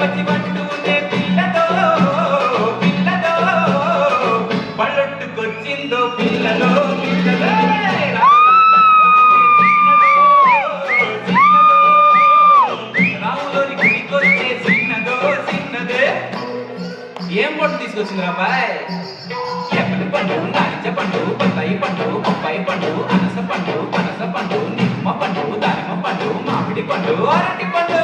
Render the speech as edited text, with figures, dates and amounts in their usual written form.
పచ్చి పట్టునే పిల్లదో పిల్లదో పళ్ళొట్టుకొచ్చిందో పిల్లలో పిల్లదో రాములోని గుడికొచ్చే చిన్నదో చిన్నదే. ఏం పొట్టు తీసుకొచ్చింది రాబాయ్? ఎప్పటి పండు, నారింజ పండు, బత్తాయి పండు, బొప్పాయి పండు, అనస పండు, పనస పండు, నిమ్మ పండు, దానిమ్మ పండు, మామిడి పండు, అరటి పండు.